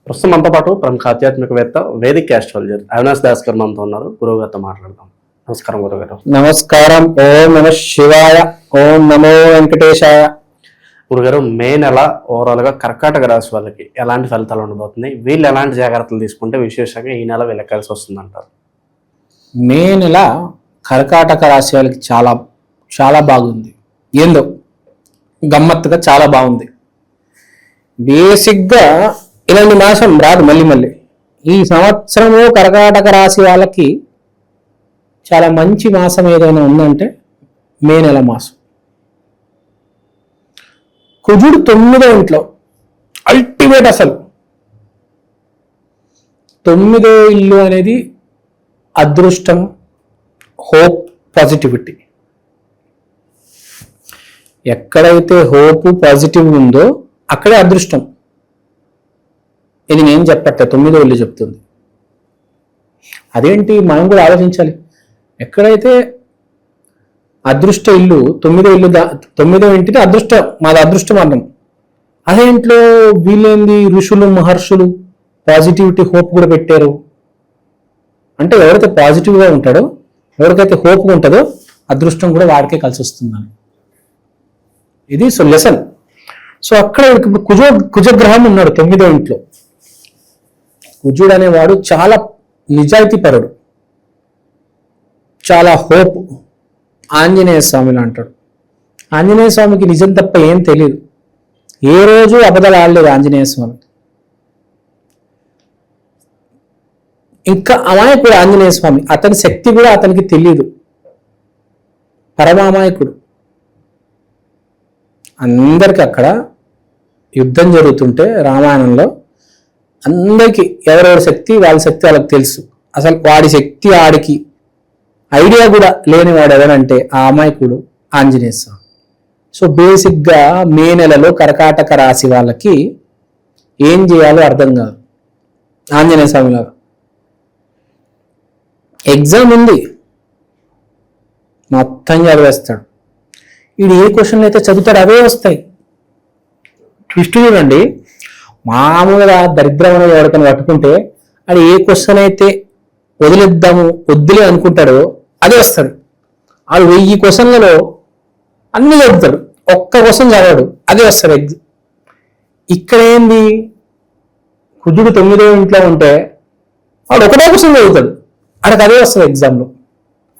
ప్రస్తుతం మనతో పాటు ప్రముఖ ఆధ్యాత్మికవేత్త వేదిక్ ఆస్ట్రాలజర్ అవినాష్ దాస్ గారు మనతో ఉన్నారు. గురువు గారితో మాట్లాడదాం. నమస్కారం గురువు గారు. నమస్కారం. ఓం నమ శివాయ. ఓం నమో వెంకటేశాయ. గురుగారు, మే నెల ఓవరాల్ గా కర్కాటక రాశి వాళ్ళకి ఎలాంటి ఫలితాలు ఉండబోతున్నాయి? వీళ్ళు ఎలాంటి జాగ్రత్తలు తీసుకుంటే విశేషంగా ఈ నెల వీళ్ళకి కలిసి వస్తుంది అంటారు? మే నెల కర్కాటక రాశి వాళ్ళకి చాలా చాలా బాగుంది. ఏందో గమ్మత్తుగా చాలా బాగుంది. బేసిక్గా ఇలాంటి మాసం రాదు మళ్ళీ. ఈ సంవత్సరము కర్కాటక రాశి వాళ్ళకి చాలా మంచి మాసం ఏదైనా ఉందంటే మే నెల మాసం. కుజుడు 9వ ఇంట్లో అల్టిమేట్. అసలు 9వ ఇల్లు అనేది అదృష్టం, హోప్, పాజిటివిటీ. ఎక్కడైతే హోప్ పాజిటివ్ ఉందో అక్కడే అదృష్టం. ఇది నేను చెప్పట్లే, 9వ ఇల్లు చెప్తుంది. అదేంటి మనం కూడా ఆలోచించాలి. ఎక్కడైతే అదృష్ట ఇల్లు 9వ ఇల్లు, 9వ ఇంటిని మాది అదృష్టం అన్నాం. అదే ఇంట్లో వీళ్ళేంది ఋషులు మహర్షులు పాజిటివిటీ హోప్ కూడా పెట్టారు. అంటే ఎవరైతే పాజిటివ్గా ఉంటాడో, ఎవరికైతే హోప్గా ఉంటుందో అదృష్టం కూడా వాడికే కలిసి వస్తుందని. ఇది లెసన్. సో అక్కడ ఇప్పుడు కుజగ్రహం ఉన్నాడు 9వ ఇంట్లో. కుజుడు అనేవాడు చాలా నిజాయితీపరుడు, చాలా హోప్. ఆంజనేయ స్వామిని అంటాడు. ఆంజనేయ స్వామికి నిజం తప్ప ఏం తెలియదు. ఏ రోజు అబద్ధాలు ఆడలేదు ఆంజనేయ స్వామి. ఇంకా అమాయకుడు ఆంజనేయ స్వామి. అతని శక్తి కూడా అతనికి తెలియదు. పరమామాయకుడు. అందరికి అక్కడ యుద్ధం జరుగుతుంటే రామాయణంలో అందరికీ ఎవరెవరి శక్తి వాళ్ళ శక్తి వాళ్ళకి తెలుసు. అసలు వాడి శక్తి ఆడికి ఐడియా కూడా లేనివాడు ఎవరంటే ఆ అమాయకుడు ఆంజనేయ స్వామి. సో బేసిక్గా మే నెలలో కర్కాటక రాశి వాళ్ళకి ఏం చేయాలో అర్థం కాదు. ఆంజనేయ స్వామిలాగా ఎగ్జామ్ ఉంది, మొత్తం చదివేస్తాడు. వీడు ఏ క్వశ్చన్లు అయితే చదువుతాడు అవే వస్తాయి. ట్విస్ట్ చూడండి, మామూలుగా దరిద్రమైన ఎవరికైనా పట్టుకుంటే అది ఏ క్వశ్చన్ అయితే వదిలే అనుకుంటాడో అదే వస్తుంది. వాడు 1000 క్వశ్చన్లలో అన్ని చదువుతాడు, ఒక్క క్వశ్చన్ చదవడు, అదే వస్తుంది ఎగ్జామ్. ఇక్కడ ఏంది, కుజుడు 9వ ఇంట్లో ఉంటే వాడు ఒకటే క్వశ్చన్ చదువుతాడు, వాడికి అదే వస్తుంది ఎగ్జామ్లో.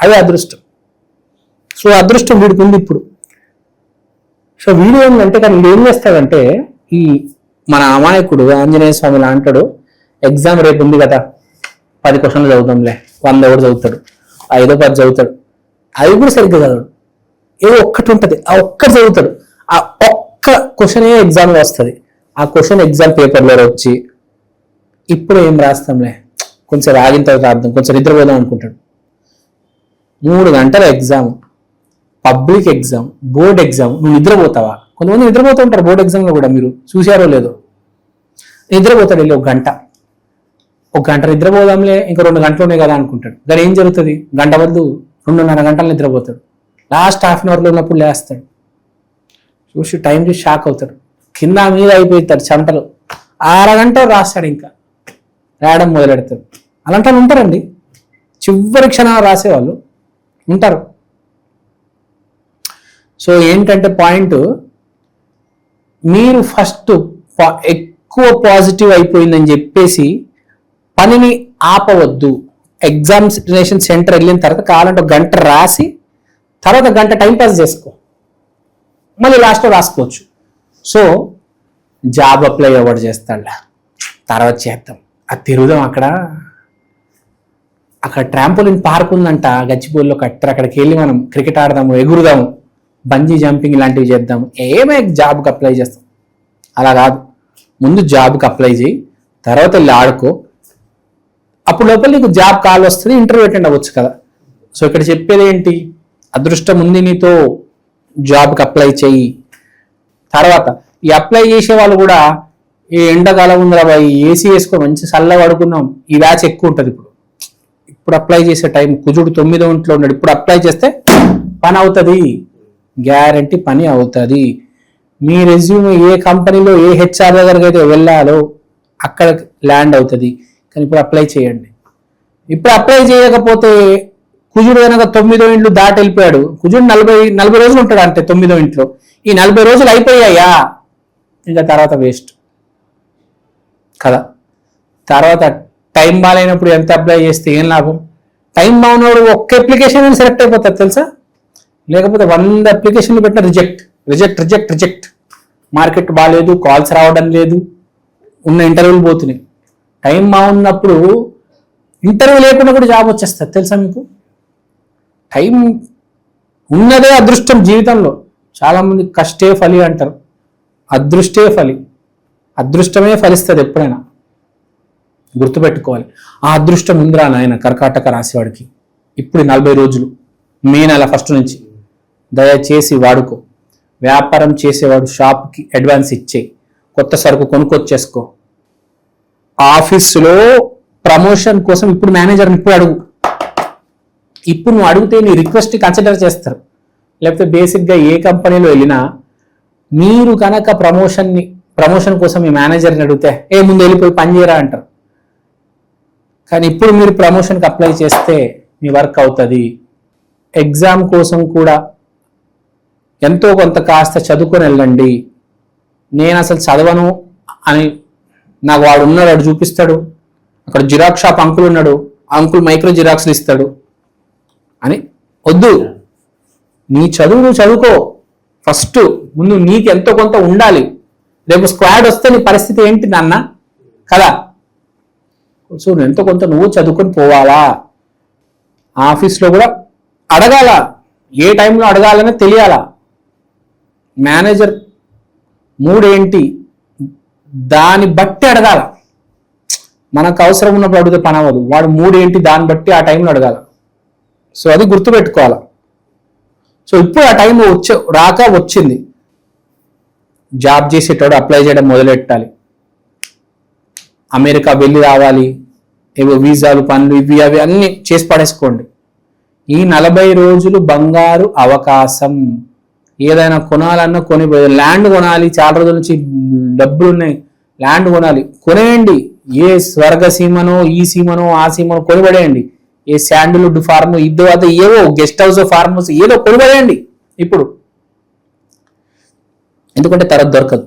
అదే అదృష్టం. సో అదృష్టం వీడికి ఉంది ఇప్పుడు. సో వీడు ఏంటంటే, కానీ వీడు ఏం చేస్తాడంటే, ఈ మన అమాయకుడు ఆంజనేయ స్వామి అంటాడు, ఎగ్జామ్ రేపు ఉంది కదా 10 క్వశ్చన్లు చదువుతాంలే, 100 కూడా చదువుతాడు, 5 10 చదువుతాడు. అవి కూడా సరిగ్గా చదవడు. ఏదో ఒక్కటి ఉంటుంది, ఆ ఒక్కటి చదువుతాడు. ఆ ఒక్క క్వశ్చనే ఎగ్జామ్లో వస్తుంది. ఆ క్వశ్చన్ ఎగ్జామ్ పేపర్లో వచ్చి ఇప్పుడు ఏం రాస్తాంలే, కొంచెం ఆగిన తర్వాత రాద్దాం, కొంచెం నిద్రపోదాం అనుకుంటాడు. 3 గంటల exam, public exam, board exam. నువ్వు నిద్రపోతావా? కొంతమంది నిద్రపోతూ ఉంటారు బోర్డ్ ఎగ్జామ్లో కూడా, మీరు చూసారో లేదో. నిద్రపోతాడు వెళ్ళి 1 గంట నిద్రపోదాంలే, ఇంకా 2 గంటలు ఉన్నాయి కదా అనుకుంటాడు. కానీ ఏం జరుగుతుంది, గంట బదులు 2.5 గంటలు నిద్రపోతాడు. లాస్ట్ హాఫ్ అన్ అవర్లో ఉన్నప్పుడు లేస్తాడు. చూసి టైం చూసి షాక్ అవుతాడు. కింద మీద అయిపోతాడు చెమటలు. 6 గంటలు రాస్తాడు, ఇంకా రాయడం మొదలెడతాడు. అలాంటి వాళ్ళు ఉంటారండి, చివరి క్షణాలు రాసేవాళ్ళు ఉంటారు. సో ఏంటంటే పాయింట్, మీరు ఫస్ట్ ఎక్కువ పాజిటివ్ అయిపోయిందని చెప్పేసి పనిని ఆపవద్దు. ఎగ్జామినేషన్ సెంటర్ వెళ్ళిన తర్వాత కావాలంటే 1 గంట రాసి తర్వాత 1 గంట టైంపాస్ చేసుకో, మళ్ళీ లాస్ట్లో రాసుకోవచ్చు. సో జాబ్ అప్లై ఎవరు చేస్తాడు, తర్వాత చేద్దాం, అది తిరుగుదాం. అక్కడ ట్రాంపోలిన్ పార్క్ ఉందంట గచ్చిబౌలిలో కట్టారు, అక్కడికి వెళ్ళి మనం క్రికెట్ ఆడదాము, ఎగురుదాము, బంజీ జంపింగ్ ఇలాంటివి చేద్దాము, ఏమే జాబ్కి అప్లై చేస్తాం. అలా కాదు, ముందు జాబ్కి అప్లై చేయి, తర్వాత వెళ్ళి ఆడుకో. అప్పుడు లోపల నీకు జాబ్ కాల్ వస్తుంది, ఇంటర్వ్యూ అటెండ్ అవ్వచ్చు కదా. సో ఇక్కడ చెప్పేది ఏంటి, అదృష్టం ఉంది నీతో, జాబ్కి అప్లై చేయి. తర్వాత ఈ అప్లై చేసే వాళ్ళు కూడా, ఈ ఎండాకాలం ఉందిరా బాయ్, ఏసీ వేసుకో, మంచి చల్లగా పడుకున్నాం, ఈ బ్యాచ్ ఎక్కువ ఉంటుంది. ఇప్పుడు అప్లై చేసే టైం, కుజుడు 9వ ఇంట్లో ఉన్నాడు. ఇప్పుడు అప్లై చేస్తే పని అవుతుంది, గ్యారంటీ పని అవుతుంది. మీ రెజ్యూమ్ ఏ కంపెనీలో ఏ హెచ్ఆర్ దగ్గరికి అయితే వెళ్ళాలో అక్కడ ల్యాండ్ అవుతుంది. కానీ ఇప్పుడు అప్లై చేయండి. ఇప్పుడు అప్లై చేయకపోతే కుజుడు కనుక 9వ ఇంట్లో దాటి వెళ్ళిపోయాడు. కుజుడు 40 రోజులు ఉంటాడు అంటే 9వ ఇంట్లో. ఈ 40 రోజులు అయిపోయాయా ఇంకా తర్వాత వేస్ట్ కదా. తర్వాత టైం బాగాలేనప్పుడు ఎంత అప్లై చేస్తే ఏం లాభం? టైం బాగున్నప్పుడు ఒక్క అప్లికేషన్ సెలెక్ట్ అయిపోతుంది తెలుసా. లేకపోతే 100 అప్లికేషన్లు పెట్టిన reject reject reject reject. Market బాగాలేదు, కాల్స్ రావడం లేదు, ఉన్న ఇంటర్వ్యూలు పోతున్నాయి. టైం బాగున్నప్పుడు ఇంటర్వ్యూ లేకుండా కూడా జాబ్ వచ్చేస్తుంది తెలుసా మీకు. టైం ఉన్నదే అదృష్టం జీవితంలో. చాలామంది కష్టే ఫలి అంటారు, అదృష్టే ఫలి. అదృష్టమే ఫలిస్తుంది ఎప్పుడైనా, గుర్తుపెట్టుకోవాలి. ఆ అదృష్టం ఉందిరా నాయన కర్కాటక రాసేవాడికి. ఇప్పుడు 40 రోజులు మే నెల 1 నుంచి దయచేసి వాడుకో. వ్యాపారం చేసేవాడు షాప్కి అడ్వాన్స్ ఇచ్చేయి, కొత్త సరుకు కొనుక్కొచ్చేసుకో. ఆఫీసులో ప్రమోషన్ కోసం ఇప్పుడు మేనేజర్ని ఇప్పుడు అడుగు. ఇప్పుడు నువ్వు అడిగితే నీ రిక్వెస్ట్ కన్సిడర్ చేస్తారు. లేకపోతే బేసిక్గా ఏ కంపెనీలో వెళ్ళినా మీరు కనుక ప్రమోషన్ కోసం మీ మేనేజర్ని అడిగితే ముందు వెళ్ళిపోయి పని చేయరా అంటారు. కానీ ఇప్పుడు మీరు ప్రమోషన్కి అప్లై చేస్తే మీ వర్క్ అవుతుంది. ఎగ్జామ్ కోసం కూడా ఎంతో కొంత కాస్త చదువుకొని వెళ్ళండి. నేను అసలు చదవను అని నాకు వాడు ఉన్నాడు, వాడు చూపిస్తాడు. అక్కడ జిరాక్స్ షాప్ అంకుల్ ఉన్నాడు, అంకుల్ మైక్రో జిరాక్స్లు ఇస్తాడు అని వద్దు. నీ చదువు నువ్వు చదువుకో. ఫస్ట్ ముందు నీకు ఎంతో కొంత ఉండాలి. రేపు స్క్వాడ్ వస్తే నీ పరిస్థితి ఏంటి నాన్న కదా. సో ఎంతో కొంత నువ్వు చదువుకొని పోవాలా. ఆఫీస్లో కూడా అడగాల, ఏ టైంలో అడగాలని తెలియాలా. మేనేజర్ మూడ్ ఏంటి దాన్ని బట్టి అడగాల. మనకు అవసరం ఉన్నప్పుడు అడిగితే పని అవ్వదు. వాడు మూడ్ ఏంటి దాన్ని బట్టి ఆ టైంలో అడగాల. సో అది గుర్తుపెట్టుకోవాలి. సో ఇప్పుడు ఆ టైం వచ్చింది. జాబ్ చేసేటోడు అప్లై చేయడం మొదలెట్టాలి. అమెరికా వెళ్ళి రావాలి, ఏవో వీసాలు పనులు ఇవి అవి అన్ని చేసి పడేసుకోండి. ఈ 40 రోజులు బంగారు అవకాశం. ఏదైనా కొనాలన్నా ల్యాండ్ కొనాలి. చాలా రోజుల నుంచి డబ్బులు ఉన్నాయి, ల్యాండ్ కొనాలి, కొనేయండి. ఏ స్వర్గ సీమనో ఈ సీమనో ఆ సీమనో కొనిపడేయండి. ఏ శాండిల్వుడ్ ఫార్మ్ ఇదో అదో ఏవో గెస్ట్ హౌస్ ఫార్మస్ ఏదో కొనిపడేయండి ఇప్పుడు. ఎందుకంటే తర్వాత దొరకదు,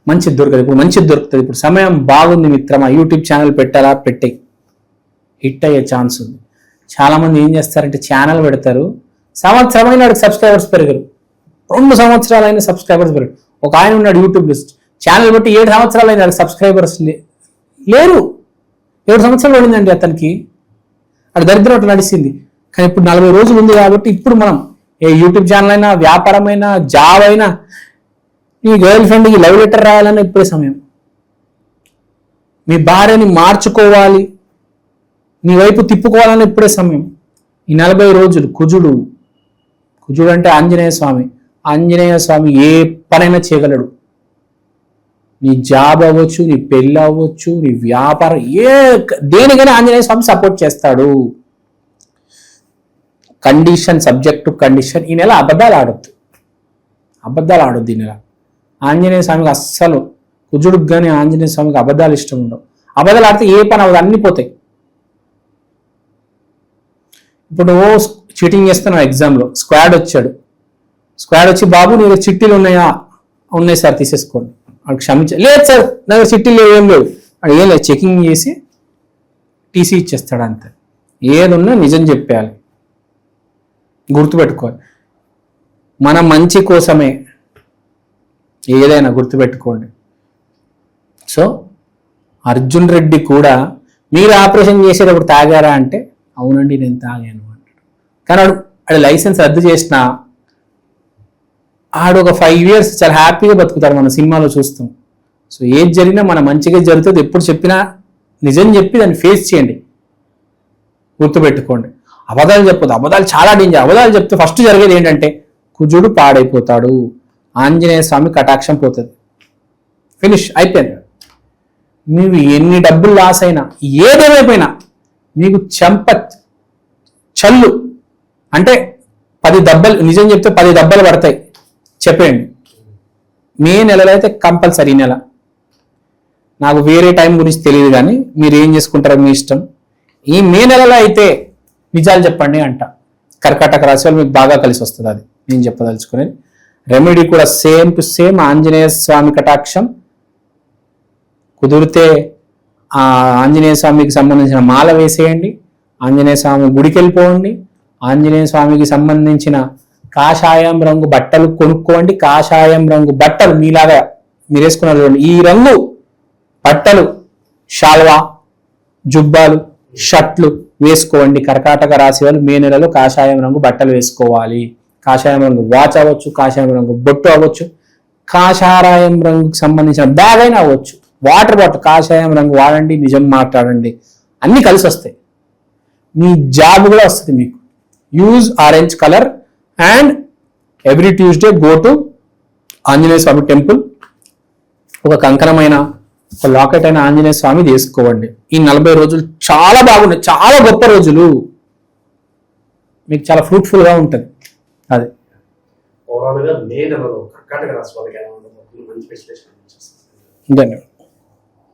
మంచిది దొరకదు. ఇప్పుడు మంచిది దొరుకుతుంది. ఇప్పుడు సమయం బాగుంది మిత్రమా. యూట్యూబ్ ఛానల్ పెట్టాలా, పెట్టే హిట్ అయ్యే ఛాన్స్ ఉంది. చాలామంది ఏం చేస్తారంటే ఛానల్ పెడతారు, సంవత్సరమైన వాడికి సబ్స్క్రైబర్స్ పెరగరు. 2 సంవత్సరాలైన సబ్స్క్రైబర్స్ పెరగరు. ఒక ఆయన ఉన్నాడు యూట్యూబ్ లిస్ట్ ఛానల్ బట్టి 7 సంవత్సరాలైన వాడికి సబ్స్క్రైబర్స్ లేరు. 7 సంవత్సరాలు పడిందండి అతనికి. అది దరిద్రం అట్లా నడిచింది. కానీ ఇప్పుడు 40 రోజులు ఉంది కాబట్టి ఇప్పుడు మనం ఏ యూట్యూబ్ ఛానల్ అయినా, వ్యాపారమైనా, జాబ్ అయినా, నీ గర్ల్ ఫ్రెండ్కి లవ్ లెటర్ రాయాలన్నా ఇప్పుడే సమయం. మీ భార్యని మార్చుకోవాలి, నీ వైపు తిప్పుకోవాలని ఇప్పుడే సమయం. ఈ 40 రోజులు కుజుడు అంటే ఆంజనేయ స్వామి. ఆంజనేయ స్వామి ఏ పనైనా చేయగలడు. నీ జాబ్ అవ్వచ్చు, నీ పెళ్ళి అవ్వచ్చు, నీ వ్యాపారం దేనికైనా ఆంజనేయ స్వామి సపోర్ట్ చేస్తాడు. Condition, subject to condition. ఈ నెల అబద్ధాలు ఆడొద్దు ఈ నెల. ఆంజనేయ స్వామికి అస్సలు, కుజుడికి కానీ ఆంజనేయ స్వామికి అబద్ధాలు ఇష్టం ఉండవు. అబద్ధాలు ఆడితే ఏ పని అవ్వదు, అన్ని పోతాయి. ఇప్పుడు చీటింగ్ చేస్తున్నావు ఎగ్జామ్లో, స్క్వాడ్ వచ్చి బాబు నీ చిట్టీలు ఉన్నాయా? ఉన్నాయి సార్ తీసేసుకోండి. వాడికి లేదు సార్ నా దగ్గర చిట్టీలు ఏం లేవు. వాడు ఏం లేదు, చెకింగ్ చేసి టీసీ ఇచ్చేస్తాడు అంతే. ఏదున్నా నిజం చెప్పేయాలి, గుర్తుపెట్టుకోవాలి. మన మంచి కోసమే ఏదైనా గుర్తుపెట్టుకోండి. సో అర్జున్ రెడ్డి కూడా మీరు ఆపరేషన్ చేసేటప్పుడు తాగారా అంటే అవునండి నేను తాగాను అంటాడు. కానీ ఆడు లైసెన్స్ రద్దు చేసిన ఆడు ఒక 5 years చాలా హ్యాపీగా బతుకుతాడు. మన సినిమాలో చూస్తాం. సో ఏది జరిగినా మన మంచిగా జరుగుతుంది. ఎప్పుడు చెప్పినా నిజం చెప్పి దాన్ని ఫేస్ చేయండి, గుర్తుపెట్టుకోండి. అబద్ధాలు చెప్పొద్దు. అబద్ధాలు చాలా డేంజర్. అబద్ధాలు చెప్తే ఫస్ట్ జరిగేది ఏంటంటే కుజుడు పాడైపోతాడు, ఆంజనేయ స్వామి కటాక్షం పోతుంది, ఫినిష్ అయిపోయింది. నీవు ఎన్ని డబ్బులు లాస్ అయినా ఏదేమైపోయినా నీకు చల్లు అంటే 10 దెబ్బలు, నిజం చెప్తే 10 దెబ్బలు పడతాయి. చెప్పేయండి. మే నెలలో అయితే కంపల్సరీ నెల. నాకు వేరే టైం గురించి తెలియదు, కానీ మీరు ఏం చేసుకుంటారో మీ ఇష్టం. ఈ మే నెలలో అయితే నిజాలు చెప్పండి అంట. కర్కాటక రాశి వాళ్ళు మీకు బాగా కలిసి వస్తుంది, అది నేను చెప్పదలుచుకునేది. రెమెడీ కూడా సేమ్ టు సేమ్ ఆంజనేయ స్వామి కటాక్షం. కుదిరితే ఆ ఆంజనేయ స్వామికి సంబంధించిన మాల వేసేయండి, ఆంజనేయ స్వామి గుడికి వెళ్ళిపోండి, ఆంజనేయ స్వామికి సంబంధించిన కాషాయం రంగు బట్టలు కొనుక్కోండి. కాషాయం రంగు బట్టలు మీలాగా మీరు వేసుకున్నారు చూడండి, ఈ రంగు బట్టలు, షాల్వా, జుబ్బాలు, షర్ట్లు వేసుకోండి. కర్కాటక రాశి వాళ్ళు మే నెలలో కాషాయం రంగు బట్టలు వేసుకోవాలి. కాషాయం రంగు వాచ్ అవ్వచ్చు, కాషాయం రంగు బొట్టు అవ్వచ్చు, కాషాయం రంగుకి సంబంధించిన బ్యాగ్ అయినా అవ్వచ్చు, వాటర్ బాటిల్ కాషాయం రంగు వాడండి, నిజం మాట్లాడండి, అన్ని కలిసి వస్తాయి. మీ జాబ్ కూడా వస్తుంది మీకు. Use orange colour and every Tuesday go to Anjaneya Swami temple. ఒక కంకణమైన, ఒక లాకెట్ అయిన ఆంజనేయ స్వామి తీసుకోండి. ఈ 40 రోజులు చాలా బాగున్నాయి, చాలా గొప్ప రోజులు, మీకు చాలా ఫ్రూట్ఫుల్ గా ఉంటుంది. అది ఓవరాల్ గా మే నెలలో కర్కాటక రాశి వాళ్ళకి ఎలా ఉండబోతుంది, మంచి విశ్లేషణ. ధన్యవాదాలు.